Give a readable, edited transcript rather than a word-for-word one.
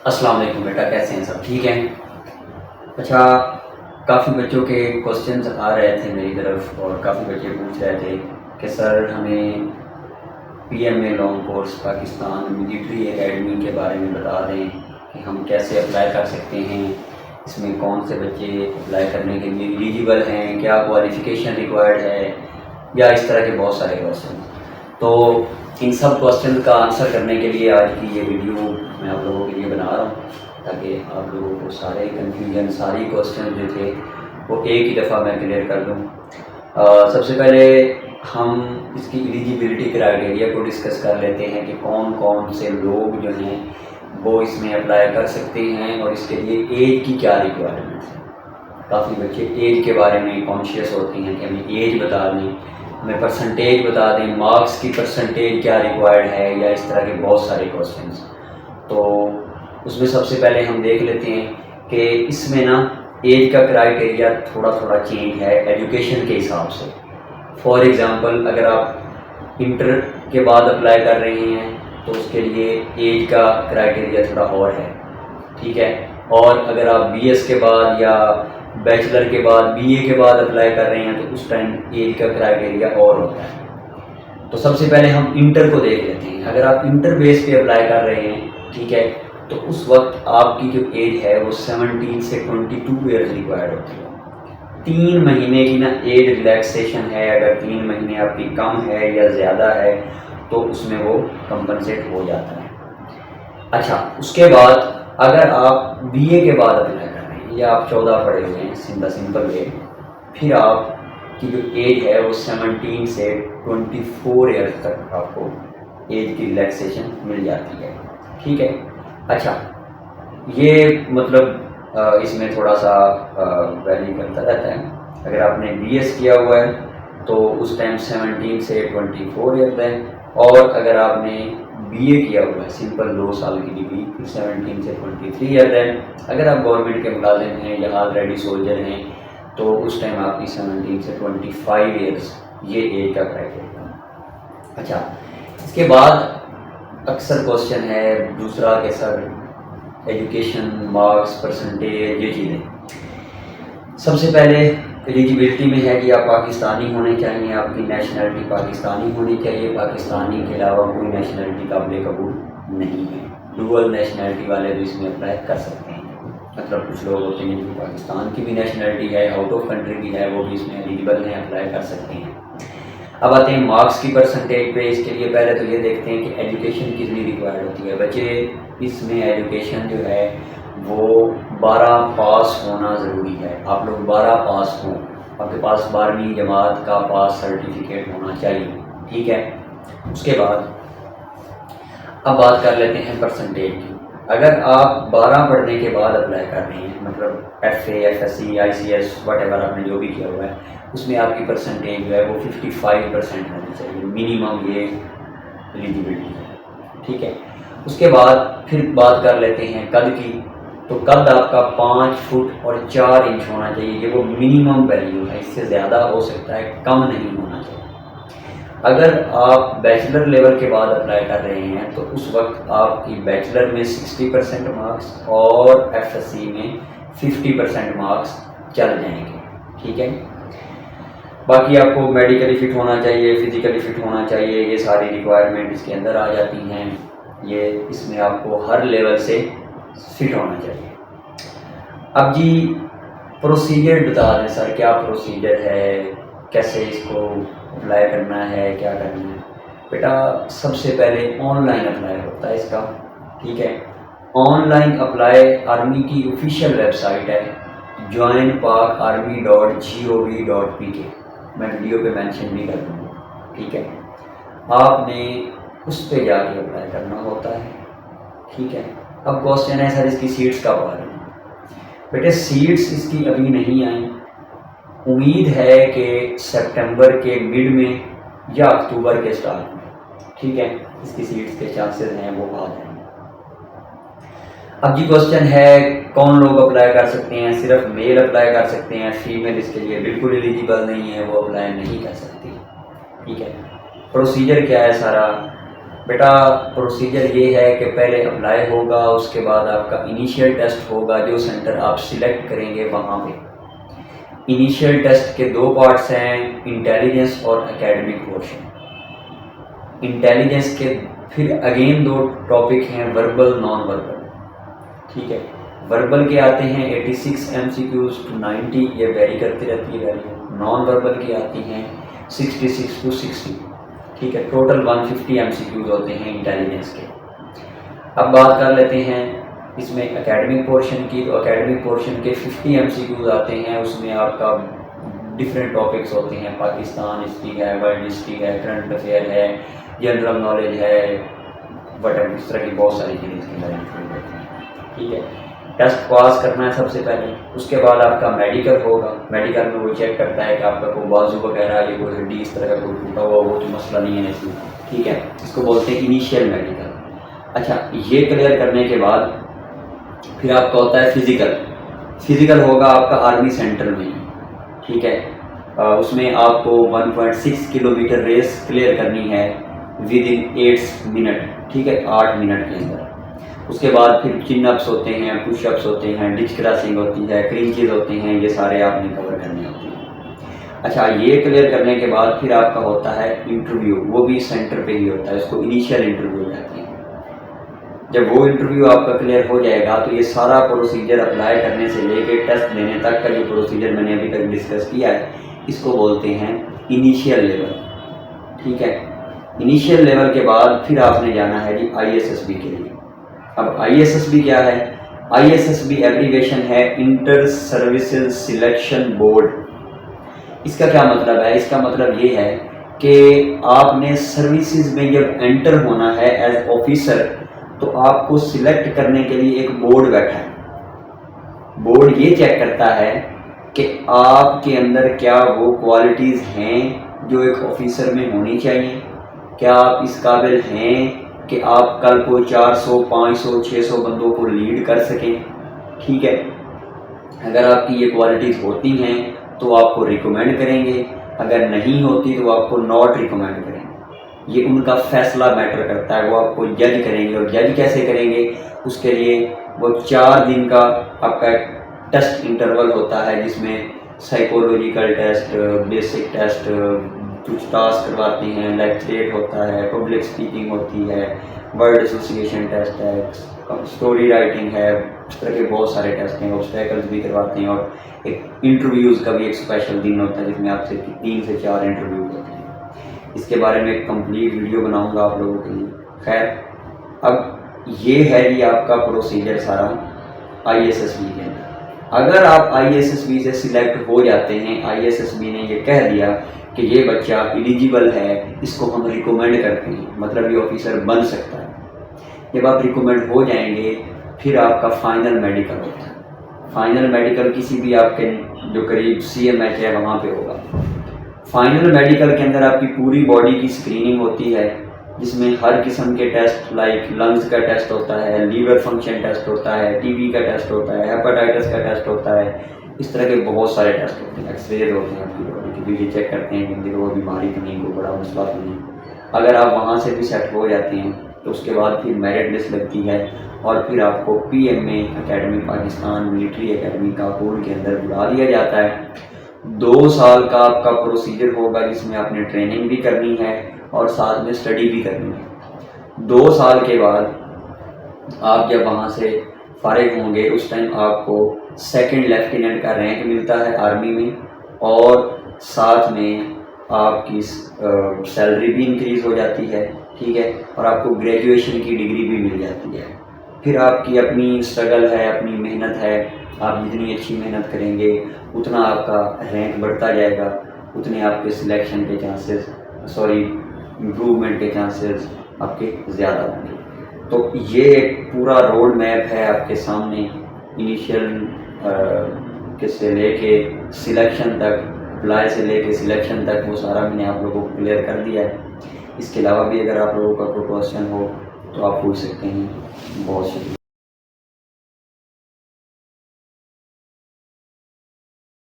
السلام علیکم بیٹا، کیسے ہیں سب؟ ٹھیک ہیں؟ اچھا، کافی بچوں کے کوسچنز آ رہے تھے میری طرف اور کافی بچے پوچھ رہے تھے کہ سر ہمیں P M A long course Pakistan military academy کے بارے میں بتا دیں کہ ہم کیسے اپلائی کر سکتے ہیں، اس میں کون سے بچے اپلائی کرنے کے لیے ایلیجیبل ہیں، کیا کوالیفیکیشن ریکوائرڈ ہے، یا اس طرح کے بہت سارے کوسچن. تو ان سب کوسچن کا آنسر کرنے کے لیے آج کی یہ ویڈیو میں آپ لوگوں کے لیے بنا رہا ہوں تاکہ آپ لوگوں کو سارے کنفیوژن، ساری کوسچن جو تھے وہ ایک ہی دفعہ میں کلیئر کر دوں. سب سے پہلے ہم اس کی ایلیجیبلٹی کرائٹیریا کو ڈسکس کر لیتے ہیں کہ کون کون سے لوگ جو ہیں وہ اس میں اپلائی کر سکتے ہیں اور اس کے لیے ایج کی کیا ریکوائرمنٹ ہے. کافی بچے ایج کے بارے میں کانشیس ہوتے ہیں کہ ہمیں ایج بتا دیں، ہمیں پرسنٹیج بتا دیں، مارکس کی پرسنٹیج کیا ریکوائرڈ ہے، یا اس طرح کے بہت سارے کوسچنس. تو اس میں سب سے پہلے ہم دیکھ لیتے ہیں کہ اس میں نا ایج کا کرائٹیریا تھوڑا چینج ہے ایجوکیشن کے حساب سے. فار ایگزامپل اگر آپ انٹر کے بعد اپلائی کر رہے ہیں تو اس کے لیے ایج کا کرائٹیریا تھوڑا اور ہے، ٹھیک ہے. اور اگر آپ بی ایس کے بعد یا بیچلر کے بعد بی اے کے بعد اپلائی کر رہے ہیں تو اس ٹائم ایج کا کرائٹیریا اور ہوتا ہے. تو سب سے پہلے ہم انٹر کو دیکھ لیتے ہیں. اگر آپ انٹر بیس پہ اپلائی کر رہے ہیں، ٹھیک ہے، تو اس وقت آپ کی جو ایج ہے وہ 17 سے 22 ایئرز ریکوائرڈ ہوتی ہے. 3 مہینے کی نا ایج ریلیکسیشن ہے. اگر 3 مہینے آپ کی کم ہے یا زیادہ ہے تو اس میں وہ کمپنسیٹ ہو جاتا ہے. اچھا، اس کے بعد اگر آپ بی اے کے بعد اپلائی کر رہے ہیں یا آپ 14 پڑھے ہوئے ہیں، سمپل وے، پھر آپ کی جو ایج ہے وہ 17 سے 24 ایئرس تک آپ کو ایج کی ریلیکسیشن مل جاتی ہے، ٹھیک ہے. اچھا، یہ مطلب اس میں تھوڑا سا ویری کرتا رہتا ہے. اگر آپ نے بی ایس کیا ہوا ہے تو اس ٹائم 17 سے 24 ایئرس ہے، اور اگر آپ نے بی اے کیا ہوا ہے سمپل 2 سال کی ڈگری، پھر 17 سے 23 ایئرس ہے. اگر آپ گورنمنٹ کے ملازم ہیں یا آلریڈی سولجر ہیں تو اس ٹائم آپ کی 17 سے 25 ایئرس یہ ایج کا کرائٹیریا. اچھا، اس کے بعد اکثر کوسچن ہے دوسرا کہ سر ایجوکیشن، مارکس، پرسنٹیج، یہ چیزیں. سب سے پہلے ایلیجیبلٹی میں ہے کہ آپ پاکستانی ہونے چاہیے، آپ کی نیشنلٹی پاکستانی ہونی چاہیے، پاکستانی کے علاوہ کوئی نیشنلٹی قابل قبول نہیں ہے. ڈوئل نیشنلٹی والے بھی اس میں اپلائی کر سکتے ہیں. مطلب کچھ لوگ ہوتے ہیں جو پاکستان کی بھی نیشنلٹی ہے، آؤٹ آف کنٹری کی ہے، وہ بھی اس میں ایلیجیبل ہیں، اپلائی کر سکتے ہیں. اب آتے ہیں مارکس کی پرسنٹیج پہ. اس کے لیے پہلے تو یہ دیکھتے ہیں کہ ایجوکیشن کتنی ریکوائرڈ ہوتی ہے. بچے اس میں ایجوکیشن جو ہے وہ 12 پاس ہونا ضروری ہے. آپ لوگ 12 پاس ہوں، آپ کے پاس 12ویں جماعت کا پاس سرٹیفکیٹ ہونا چاہیے، ٹھیک ہے. اس کے بعد اب بات کر لیتے ہیں پرسنٹیج کی. اگر آپ 12 پڑھنے کے بعد اپلائی کر رہے ہیں، مطلب F A, F S C, I C S, whatever آپ نے جو بھی کیا ہوا ہے، اس میں آپ کی پرسنٹیج جو ہے وہ 55% ہونی چاہیے منیمم. یہ ایلیجیبلٹی ہے، ٹھیک ہے. اس کے بعد پھر بات کر لیتے ہیں قد کی. تو قد آپ کا 5 فٹ اور 4 انچ ہونا چاہیے. یہ وہ منیمم ویلیو ہے، اس سے زیادہ ہو سکتا ہے، کم نہیں ہونا چاہیے. اگر آپ بیچلر لیول کے بعد اپلائی کر رہے ہیں تو اس وقت آپ کی بیچلر میں 60% مارکس اور ایف ایس سی میں 50% مارکس چل جائیں گے، ٹھیک ہے. باقی آپ کو میڈیکلی فٹ ہونا چاہیے، فزیکلی فٹ ہونا چاہیے. یہ ساری ریکوائرمنٹ اس کے اندر آ جاتی ہیں. یہ اس میں آپ کو ہر لیول سے فٹ ہونا چاہیے. اب جی پروسیجر بتا دیں سر، کیا پروسیجر ہے، کیسے اس کو اپلائی کرنا ہے، کیا کرنا ہے. بیٹا سب سے پہلے آن لائن اپلائی ہوتا ہے اس کا، ٹھیک ہے. آن لائن اپلائی آرمی کی آفیشیل ویب سائٹ ہے joinpakarmy.gov.pk. میں ویڈیو پہ مینشن بھی کر دوں گا، ٹھیک ہے. آپ نے اس پہ جا کے اپلائی کرنا ہوتا ہے، ٹھیک ہے. اب کوسچن ہے سر اس کی سیٹس کب آ رہی ہیں. بیٹے سیٹس اس کی ابھی نہیں آئیں. امید ہے کہ سپٹمبر کے مڈ میں یا اکتوبر کے سٹارٹ میں، ٹھیک ہے، اس کی سیٹس کے چانسز ہیں وہ آ جائیں گے. اب جی کوسچن ہے کون لوگ اپلائی کر سکتے ہیں. صرف میل اپلائی کر سکتے ہیں، فیمیل اس کے لیے بالکل ایلیجیبل نہیں ہے، وہ اپلائی نہیں کر سکتی، ٹھیک ہے. پروسیجر کیا ہے سارا. بیٹا پروسیجر یہ ہے کہ پہلے اپلائی ہوگا، اس کے بعد آپ کا انیشیل ٹیسٹ ہوگا، جو سینٹر آپ سلیکٹ کریں گے وہاں پہ۔ انیشیل ٹیسٹ کے 2 پارٹس ہیں، انٹیلیجنس اور اکیڈمک پورشن۔ انٹیلیجنس کے پھر اگین 2 ٹاپک ہیں، وربل نان وربل، ٹھیک ہے۔ وربل کے آتے ہیں 86 MCQs to 90، یہ ویری کرتی رہتی ہے ویلیو۔ نان وربل کی آتی ہیں 66 to 60، ٹھیک ہے۔ ٹوٹل 150 MCQs ہوتے ہیں انٹیلیجنس کے۔ اب بات کر لیتے ہیں اس میں اکیڈمک پورشن کی، تو اکیڈمک پورشن کے 50 MCQs آتے ہیں، اس میں آپ کا ڈفرینٹ ٹاپکس ہوتے ہیں، پاکستان ہسٹری ہے، ورلڈ ہسٹری ہے، کرنٹ افیئر ہے، جنرل نالج ہے، وٹ ایور، اس طرح کی بہت ساری چیزیں اس کے اندر انکلوڈ ہوتی ہیں، ٹھیک ہے۔ ٹیسٹ پاس کرنا ہے سب سے پہلے، اس کے بعد آپ کا میڈیکل ہوگا۔ میڈیکل میں وہ چیک کرتا ہے کہ آپ کا کوئی بازو وغیرہ یا کوئی ہڈی اس طرح کا کوئی ٹوٹا ہوا وہ تو مسئلہ نہیں ہے اس میں، ٹھیک ہے۔ اس کو بولتے ہیں انیشیل میڈیکل۔ اچھا، یہ کلیئر کرنے کے بعد پھر آپ کا ہوتا ہے فزیکل۔ فزیکل ہوگا آپ کا آرمی سینٹر میں، ٹھیک ہے۔ اس میں آپ کو 1.6 کلومیٹر ریس کلیئر کرنی ہے ود ان 8 منٹ، ٹھیک ہے، 8 منٹ کے اندر۔ اس کے بعد پھر چن اپس ہوتے ہیں، پش اپس ہوتے ہیں، ڈچ کراسنگ ہوتی ہے، کرنچز ہوتے ہیں، یہ سارے آپ نے کور کرنے ہوتے ہیں۔ اچھا، یہ کلیئر کرنے کے بعد پھر آپ کا ہوتا ہے انٹرویو، وہ بھی سینٹر پہ ہی ہوتا ہے، اس کو انیشیل انٹرویو کہتے ہیں۔ جب وہ انٹرویو آپ کا کلیئر ہو جائے گا تو یہ سارا پروسیجر اپلائی کرنے سے لے کے ٹیسٹ لینے تک کا جو پروسیجر میں نے ابھی تک ڈسکس کیا ہے، اس کو بولتے ہیں انیشیل لیول، ٹھیک ہے۔ انیشیل لیول کے بعد پھر آپ نے جانا ہے جی ISSB کے لیے۔ اب ISSB کیا ہے؟ ISSB ایبریویشن ہے انٹر سروسز سلیکشن بورڈ۔ اس کا کیا مطلب ہے؟ اس کا مطلب یہ ہے کہ آپ نے سروسز میں جب انٹر ہونا ہے ایز آفیسر تو آپ کو سلیکٹ کرنے کے لیے ایک بورڈ بیٹھا ہے۔ بورڈ یہ چیک کرتا ہے کہ آپ کے اندر کیا وہ کوالٹیز ہیں جو ایک آفیسر میں ہونی چاہیے، کیا آپ اس قابل ہیں کہ آپ کل کو 400 500 600 بندوں کو لیڈ کر سکیں، ٹھیک ہے۔ اگر آپ کی یہ کوالٹیز ہوتی ہیں تو آپ کو ریکمینڈ کریں گے، اگر نہیں ہوتی تو آپ کو ناٹ ریکمینڈ کریں گے۔ یہ ان کا فیصلہ میٹر کرتا ہے، وہ آپ کو جج کریں گے، اور جج کیسے کریں گے؟ اس کے لیے وہ 4 دن کا آپ کا ایک ٹیسٹ انٹرول ہوتا ہے، جس میں سائیکولوجیکل ٹیسٹ، بیسک ٹیسٹ، کچھ ٹاسک کرواتے ہیں، لیکچریٹ ہوتا ہے، پبلک اسپیکنگ ہوتی ہے، ورڈ ایسوسیشن ٹیسٹ ہے، اسٹوری رائٹنگ ہے، اس طرح کے بہت سارے ٹیسٹ ہیں، آبسٹیکلز بھی کرواتے ہیں، اور ایک انٹرویوز کا بھی ایک اسپیشل دن ہوتا ہے جس میں آپ سے 3 سے 4 انٹرویوز ہوتے ہیں۔ اس کے بارے میں ایک کمپلیٹ ویڈیو بناؤں گا آپ لوگوں کے لیے۔ خیر، اب یہ ہے جی آپ کا پروسیجر سارا ISSB کے اندر۔ اگر آپ ISSB سے سلیکٹ ہو جاتے ہیں، ISSB نے یہ کہہ دیا کہ یہ بچہ ایلیجیبل ہے، اس کو ہم ریکمینڈ کرتے ہیں، مطلب یہ آفیسر بن سکتا ہے۔ جب آپ ریکمینڈ ہو جائیں گے پھر آپ کا فائنل میڈیکل ہوتا ہے۔ فائنل میڈیکل کسی بھی آپ کے جو قریب CMH ہے وہاں پہ ہوگا۔ فائنل میڈیکل کے اندر آپ کی پوری باڈی کی اسکریننگ ہوتی ہے، جس میں ہر قسم کے ٹیسٹ، لائک لنگز کا ٹیسٹ ہوتا ہے، لیور فنکشن ٹیسٹ ہوتا ہے، TB کا ٹیسٹ ہوتا ہے، ہیپاٹائٹس کا ٹیسٹ ہوتا ہے، اس طرح کے بہت سارے ٹیسٹ ہوتے ہیں، ایکس رے ہوتے ہیں آپ کی باڈی کی بھی، یہ چیک کرتے ہیں کہ اندر وہ بیماری تو نہیں، کوئی بڑا مسئلہ تو نہیں۔ اگر آپ وہاں سے بھی سیٹ ہو جاتے ہیں تو اس کے بعد پھر میرٹ لسٹ لگتی ہے، اور پھر آپ کو PMA academy Pakistan military academy Kakul کے اندر بلا دیا جاتا ہے۔ 2 سال کا آپ کا پروسیجر ہوگا جس میں آپ نے ٹریننگ بھی کرنی ہے اور ساتھ میں اسٹڈی بھی کرنی ہے۔ 2 سال کے بعد آپ جب وہاں سے فارغ ہوں گے اس ٹائم آپ کو 2nd لیفٹیننٹ کا رینک ملتا ہے آرمی میں، اور ساتھ میں آپ کی سیلری بھی انکریز ہو جاتی ہے، ٹھیک ہے، اور آپ کو گریجویشن کی ڈگری بھی مل جاتی ہے۔ پھر آپ کی اپنی اسٹرگل ہے، اپنی محنت ہے، آپ جتنی اچھی محنت کریں گے اتنا آپ کا رینک بڑھتا جائے گا، اتنے آپ کے سلیکشن کے چانسز، امپروومنٹ کے چانسز آپ کے زیادہ ہوں گے۔ تو یہ ایک پورا روڈ میپ ہے آپ کے سامنے، انیشیل سے لے کے سلیکشن تک، اپلائی سے لے کے سلیکشن تک، وہ سارا میں نے آپ لوگوں کو کلیئر کر دیا ہے۔ اس کے علاوہ بھی اگر آپ لوگوں کا کوئی کوشچن ہو تو آپ پوچھ سکتے ہیں۔ بہت شکریہ۔